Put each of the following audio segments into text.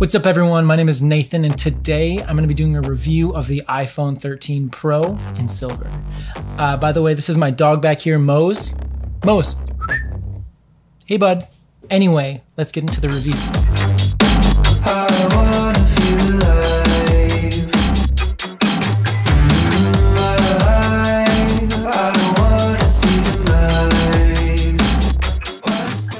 What's up everyone, my name is Nathan and today I'm going to be doing a review of the iPhone 13 Pro in silver. By the way, this is my dog back here, Mose. Mose. Hey bud. Anyway, let's get into the review. I wanna feel alive. I wanna see the lights.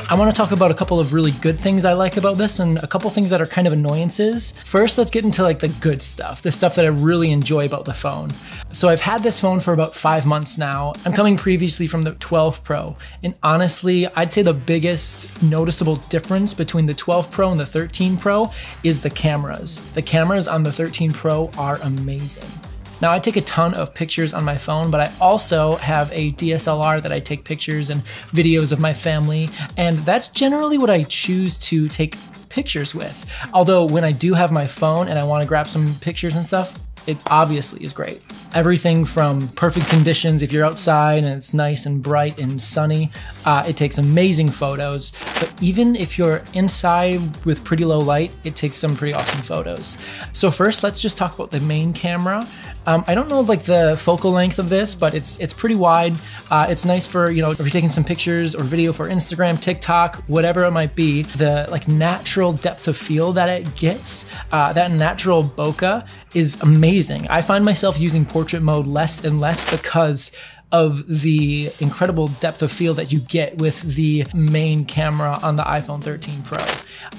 I want to talk about a couple of really good things I like about this and a couple things that are kind of annoyances. First, let's get into like the good stuff, the stuff that I really enjoy about the phone. So I've had this phone for about 5 months now. I'm coming previously from the 12 Pro. And honestly, I'd say the biggest noticeable difference between the 12 Pro and the 13 Pro is the cameras. The cameras on the 13 Pro are amazing. Now I take a ton of pictures on my phone, but I also have a DSLR that I take pictures and videos of my family, and that's generally what I choose to take pictures with. Although when I do have my phone and I want to grab some pictures and stuff, it obviously is great. Everything from perfect conditions, if you're outside and it's nice and bright and sunny, it takes amazing photos. But even if you're inside with pretty low light, it takes some pretty awesome photos. So first, let's just talk about the main camera. I don't know like the focal length of this, but it's pretty wide. It's nice for, you know, if you're taking some pictures or video for Instagram, TikTok, whatever it might be. The like natural depth of field that it gets, that natural bokeh is amazing. I find myself using portrait mode less and less because of the incredible depth of field that you get with the main camera on the iPhone 13 Pro.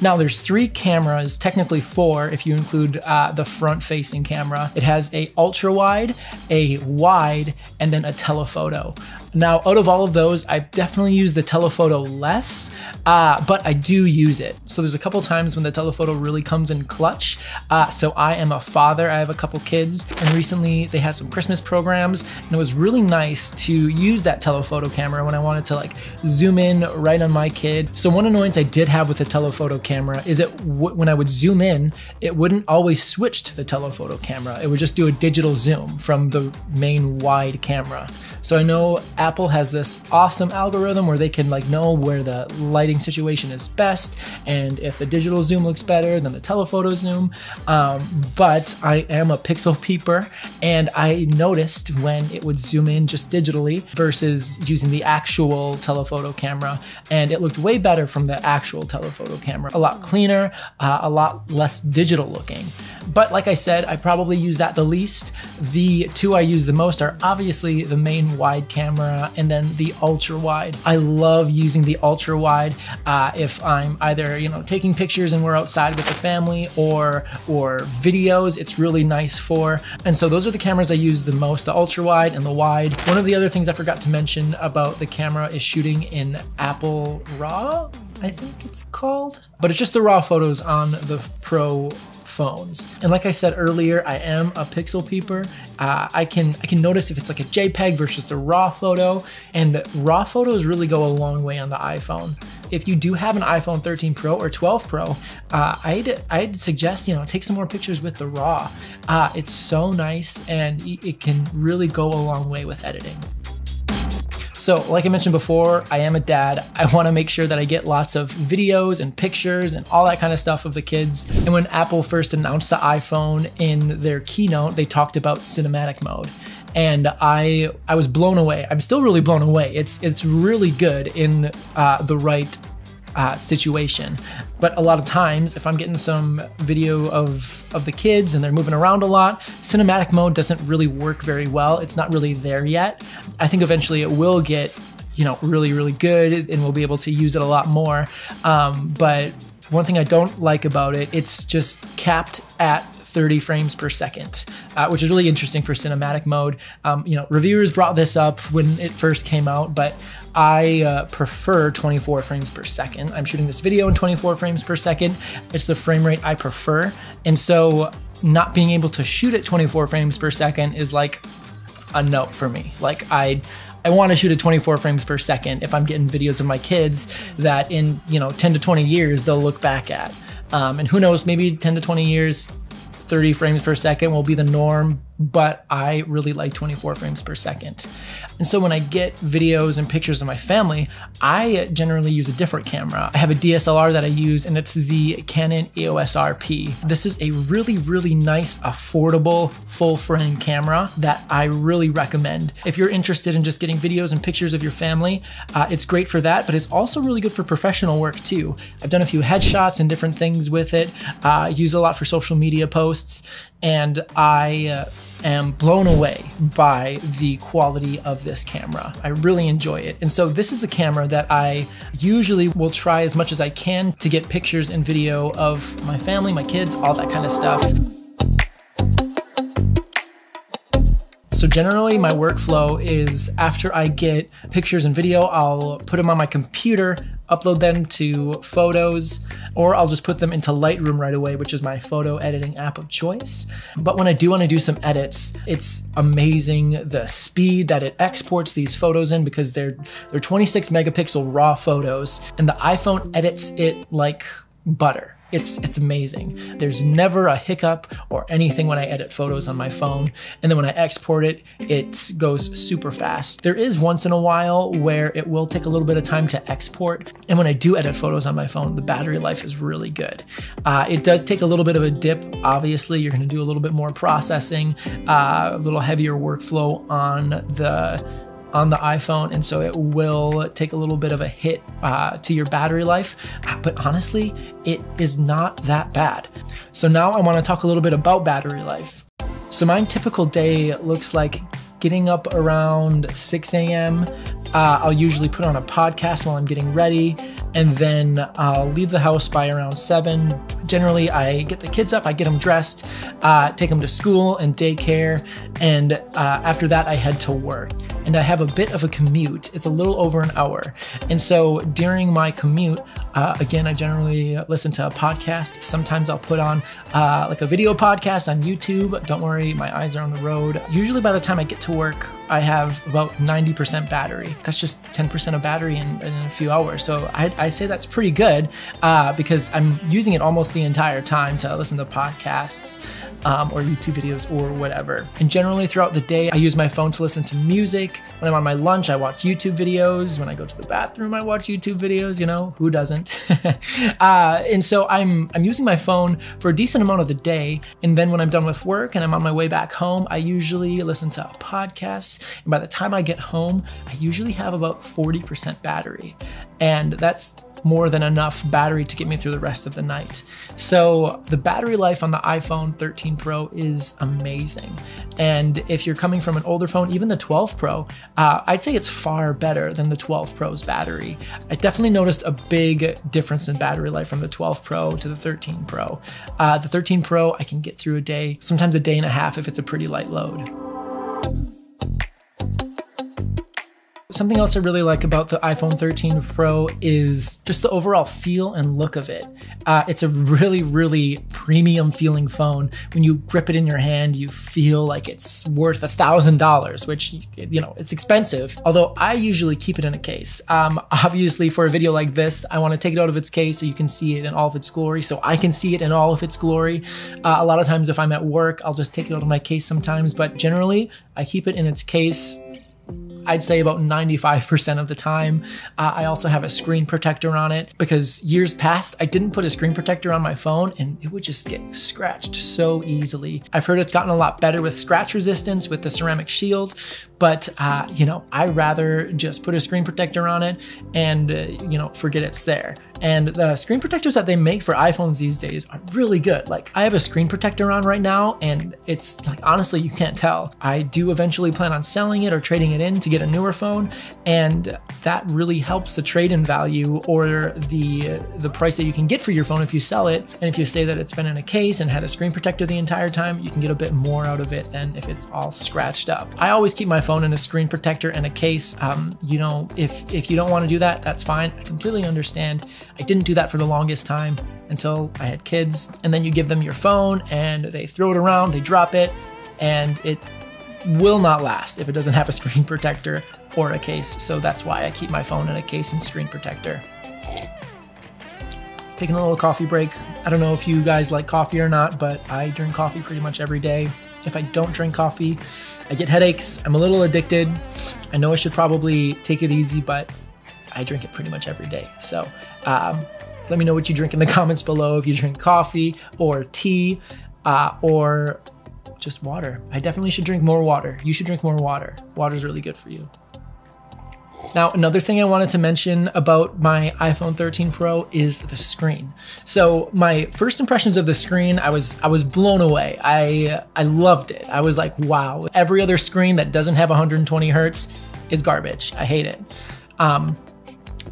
Now there's 3 cameras, technically 4 if you include the front facing camera. It has a ultra wide, a wide, and then a telephoto. Now out of all of those, I definitely use the telephoto less, but I do use it. So there's a couple times when the telephoto really comes in clutch. So I am a father, I have a couple kids, and recently they had some Christmas programs, and it was really nice to use that telephoto camera when I wanted to like zoom in right on my kid. So one annoyance I did have with the telephoto camera is that when I would zoom in, it wouldn't always switch to the telephoto camera. It would just do a digital zoom from the main wide camera. So I know Apple has this awesome algorithm where they can like know where the lighting situation is best, and if the digital zoom looks better than the telephoto zoom. But I am a pixel peeper, and I noticed when it would zoom in just digitally versus using the actual telephoto camera, and it looked way better from the actual telephoto camera. A lot cleaner, a lot less digital looking. But like I said, I probably use that the least. The 2 I use the most are obviously the main wide camera and then the ultra wide. I love using the ultra wide if I'm either, you know, taking pictures and we're outside with the family, or videos. It's really nice for. And so those are the cameras I use the most, the ultra wide and the wide. One of the other things I forgot to mention about the camera is shooting in Apple RAW, I think it's called, but it's just the raw photos on the Pro phones. And like I said earlier, I am a pixel peeper. I can notice if it's like a JPEG versus a raw photo, and raw photos really go a long way on the iPhone. If you do have an iPhone 13 Pro or 12 Pro, I'd suggest, you know, take some more pictures with the raw. It's so nice, and it can really go a long way with editing. So like I mentioned before, I am a dad. I want to make sure that I get lots of videos and pictures and all that kind of stuff of the kids. And when Apple first announced the iPhone in their keynote, they talked about cinematic mode. And I was blown away. I'm still really blown away. It's really good in the right situation. But a lot of times, if I'm getting some video of the kids and they're moving around a lot, cinematic mode doesn't really work very well. It's not really there yet. I think eventually it will get, you know, really, really good, and we'll be able to use it a lot more. But one thing I don't like about it, it's just capped at 30 frames per second, which is really interesting for cinematic mode. You know, reviewers brought this up when it first came out, but I prefer 24 frames per second. I'm shooting this video in 24 frames per second. It's the frame rate I prefer. And so not being able to shoot at 24 frames per second is like a no for me. Like I want to shoot at 24 frames per second if I'm getting videos of my kids that in, you know, 10 to 20 years they'll look back at. And who knows, maybe 10 to 20 years, 30 frames per second will be the norm, but I really like 24 frames per second. And so when I get videos and pictures of my family, I generally use a different camera. I have a DSLR that I use, and it's the Canon EOS RP. This is a really, really nice, affordable, full frame camera that I really recommend. If you're interested in just getting videos and pictures of your family, it's great for that, but it's also really good for professional work too. I've done a few headshots and different things with it. I use it a lot for social media posts, and I am blown away by the quality of this camera. I really enjoy it. And so this is the camera that I usually will try as much as I can to get pictures and video of my family, my kids, all that kind of stuff. So generally my workflow is after I get pictures and video, I'll put them on my computer, upload them to Photos, or I'll just put them into Lightroom right away, which is my photo editing app of choice. But when I do want to do some edits, it's amazing the speed that it exports these photos in, because they're 26 megapixel raw photos, and the iPhone edits it like butter. It's amazing. There's never a hiccup or anything when I edit photos on my phone. And then when I export it, it goes super fast. There is once in a while where it will take a little bit of time to export. And when I do edit photos on my phone, the battery life is really good. It does take a little bit of a dip. Obviously, you're gonna do a little bit more processing, a little heavier workflow on the iPhone, and so it will take a little bit of a hit to your battery life, but honestly, it is not that bad. So now I want to talk a little bit about battery life. So my typical day looks like getting up around 6 a.m. I'll usually put on a podcast while I'm getting ready, and then I'll leave the house by around 7. Generally, I get the kids up, I get them dressed, take them to school and daycare, and after that, I head to work. And I have a bit of a commute. It's a little over an hour. And so during my commute, again, I generally listen to a podcast. Sometimes I'll put on like a video podcast on YouTube. Don't worry, my eyes are on the road. Usually by the time I get to work, I have about 90% battery. That's just 10% of battery in a few hours. So I'd say that's pretty good because I'm using it almost the entire time to listen to podcasts or YouTube videos or whatever. And generally throughout the day, I use my phone to listen to music. When I'm on my lunch, I watch YouTube videos. When I go to the bathroom, I watch YouTube videos. You know, who doesn't? And so I'm using my phone for a decent amount of the day. And then when I'm done with work and I'm on my way back home, I usually listen to a podcast. And by the time I get home, I usually have about 40% battery. And that's more than enough battery to get me through the rest of the night. So the battery life on the iPhone 13 Pro is amazing. And if you're coming from an older phone, even the 12 Pro, I'd say it's far better than the 12 Pro's battery. I definitely noticed a big difference in battery life from the 12 Pro to the 13 Pro. The 13 Pro, I can get through a day, sometimes a day and a half if it's a pretty light load. Something else I really like about the iPhone 13 Pro is just the overall feel and look of it. It's a really, really premium feeling phone. When you grip it in your hand, you feel like it's worth $1,000, which, you know, it's expensive. Although I usually keep it in a case. Obviously for a video like this, I want to take it out of its case so you can see it in all of its glory, so I can see it in all of its glory. A lot of times if I'm at work, I'll just take it out of my case sometimes, but generally I keep it in its case. I'd say about 95% of the time. I also have a screen protector on it because years past, I didn't put a screen protector on my phone and it would just get scratched so easily. I've heard it's gotten a lot better with scratch resistance with the ceramic shield, but you know, I'd rather just put a screen protector on it and you know, forget it's there. And the screen protectors that they make for iPhones these days are really good. Like I have a screen protector on right now and it's like, honestly, you can't tell. I do eventually plan on selling it or trading it in to get a newer phone. And that really helps the trade-in value or the price that you can get for your phone if you sell it. And if you say that it's been in a case and had a screen protector the entire time, you can get a bit more out of it than if it's all scratched up. I always keep my phone in a screen protector and a case. You know, if you don't want to do that, that's fine. I completely understand. I didn't do that for the longest time until I had kids. And then you give them your phone and they throw it around, they drop it, and it will not last if it doesn't have a screen protector or a case. So that's why I keep my phone in a case and screen protector. Taking a little coffee break. I don't know if you guys like coffee or not, but I drink coffee pretty much every day. If I don't drink coffee, I get headaches. I'm a little addicted. I know I should probably take it easy, but I drink it pretty much every day. So let me know what you drink in the comments below. If you drink coffee or tea or just water. I definitely should drink more water. You should drink more water. Water is really good for you. Now, another thing I wanted to mention about my iPhone 13 Pro is the screen. So my first impressions of the screen, I was blown away. I loved it. I was like, wow. Every other screen that doesn't have 120 hertz is garbage. I hate it.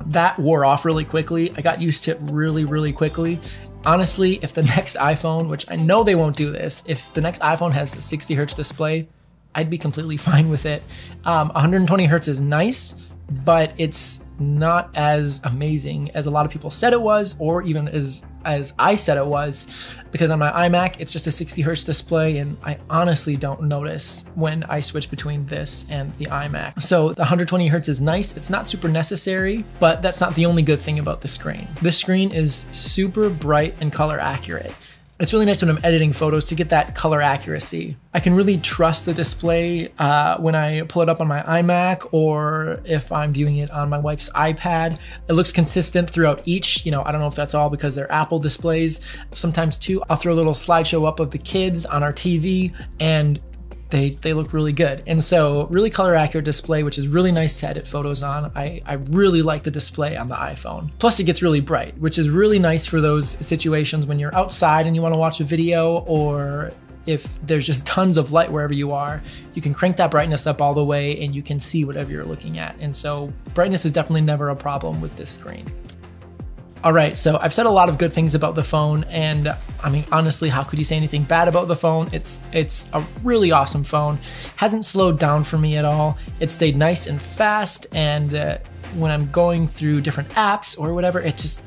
That wore off really quickly. I got used to it really, really quickly. Honestly, if the next iPhone, which I know they won't do this, if the next iPhone has a 60 hertz display, I'd be completely fine with it. 120 hertz is nice, but it's not as amazing as a lot of people said it was, or even as I said it was, because on my iMac, it's just a 60 hertz display, and I honestly don't notice when I switch between this and the iMac. So the 120 hertz is nice. It's not super necessary, but that's not the only good thing about the screen. This screen is super bright and color accurate. It's really nice when I'm editing photos to get that color accuracy. I can really trust the display when I pull it up on my iMac, or if I'm viewing it on my wife's iPad. It looks consistent throughout each. I don't know if that's all because they're Apple displays. Sometimes too, I'll throw a little slideshow up of the kids on our TV, and they look really good. And so really color accurate display, which is really nice to edit photos on. I really like the display on the iPhone. Plus it gets really bright, which is really nice for those situations when you're outside and you want to watch a video, or if there's just tons of light wherever you are, you can crank that brightness up all the way and you can see whatever you're looking at. And so brightness is definitely never a problem with this screen. All right, so I've said a lot of good things about the phone, and I mean, honestly, how could you say anything bad about the phone? It's a really awesome phone. Hasn't slowed down for me at all. It stayed nice and fast, and when I'm going through different apps or whatever, it's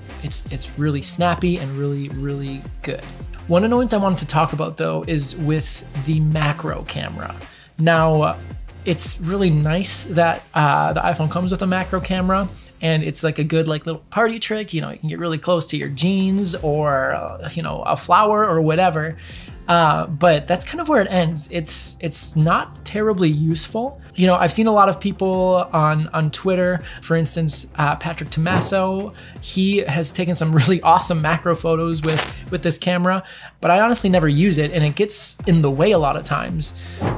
really snappy and really, really good. One annoyance I wanted to talk about though is with the macro camera. Now, it's really nice that the iPhone comes with a macro camera. And it's like a good little party trick. You can get really close to your jeans or a flower or whatever. But that's kind of where it ends. It's not terribly useful. I've seen a lot of people on Twitter, for instance, Patrick Tommaso, he has taken some really awesome macro photos with this camera, but I honestly never use it, and it gets in the way a lot of times.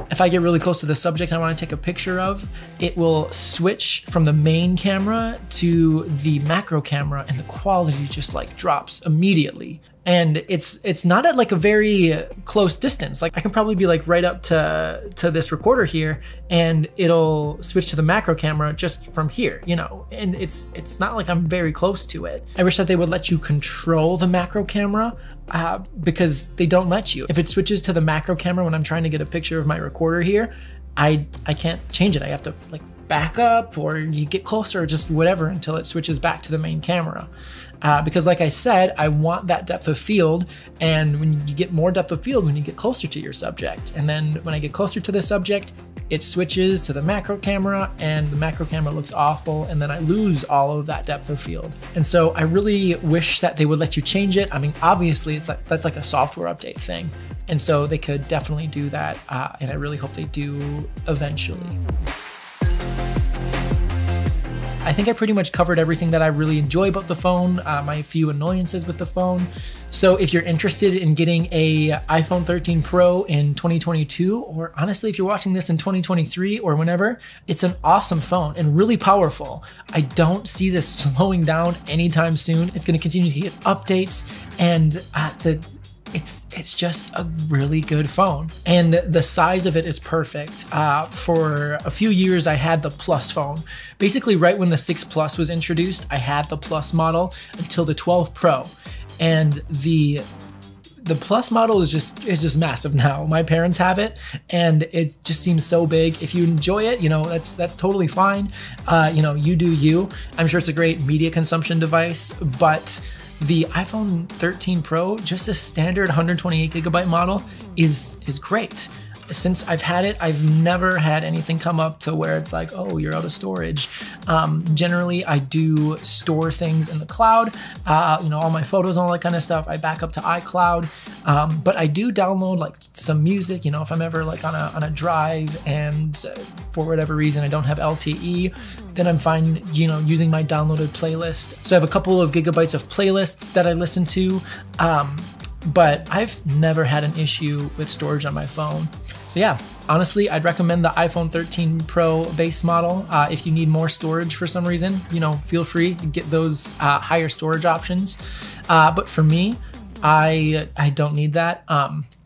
If I get really close to the subject I want to take a picture of, it will switch from the main camera to the macro camera, and the quality just drops immediately. And it's not at a very close distance. I can probably be right up to this recorder here, and it'll switch to the macro camera just from here, and it's not like I'm very close to it. I wish that they would let you control the macro camera, because they don't let you. If it switches to the macro camera when I'm trying to get a picture of my recorder here, I can't change it. I have to back up, or you get closer, or just whatever until it switches back to the main camera. Because like I said, I want that depth of field, and when you get more depth of field when you get closer to your subject. And then when I get closer to the subject, it switches to the macro camera, and the macro camera looks awful, and then I lose all of that depth of field. And so I really wish that they would let you change it. I mean, obviously that's like a software update thing. And so they could definitely do that, and I really hope they do eventually. I think I pretty much covered everything that I really enjoy about the phone, my few annoyances with the phone. So if you're interested in getting a iPhone 13 Pro in 2022, or honestly, if you're watching this in 2023 or whenever, it's an awesome phone and really powerful. I don't see this slowing down anytime soon. It's gonna continue to get updates, and it's just a really good phone, and the size of it is perfect. For a few years I had the Plus phone. Basically right when the 6 Plus was introduced, I had the Plus model until the 12 Pro, and the Plus model is just massive now. My parents have it, and it just seems so big. If you enjoy it, that's totally fine. You do you. I'm sure it's a great media consumption device, but the iPhone 13 Pro, just a standard 128GB model, is great. since I've had it, I've never had anything come up to where it's like, oh, you're out of storage. Generally, I do store things in the cloud, all my photos and all that kind of stuff. I back up to iCloud, but I do download like some music, if I'm ever like on a drive and for whatever reason I don't have LTE, then I'm fine, using my downloaded playlist. So I have a couple of gigabytes of playlists that I listen to, but I've never had an issue with storage on my phone. So yeah, honestly, I'd recommend the iPhone 13 Pro base model. If you need more storage for some reason, feel free to get those higher storage options. But for me, I don't need that.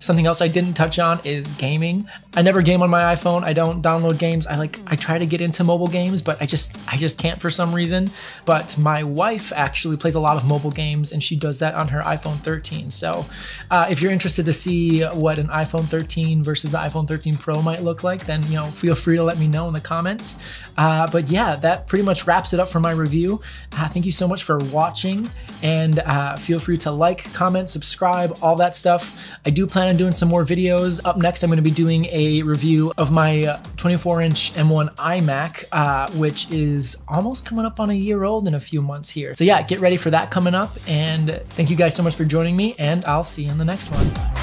Something else I didn't touch on is gaming. I never game on my iPhone. I don't download games. I try to get into mobile games, but I just can't for some reason. But my wife actually plays a lot of mobile games, and she does that on her iPhone 13. So if you're interested to see what an iPhone 13 versus the iPhone 13 Pro might look like, then feel free to let me know in the comments. But yeah, that pretty much wraps it up for my review. Thank you so much for watching, and feel free to like, comment, subscribe, all that stuff. I do plan on doing some more videos. Up next, I'm going to be doing a review of my 24-inch M1 iMac, which is almost coming up on a year old in a few months here. So yeah, get ready for that coming up, and thank you guys so much for joining me, and I'll see you in the next one.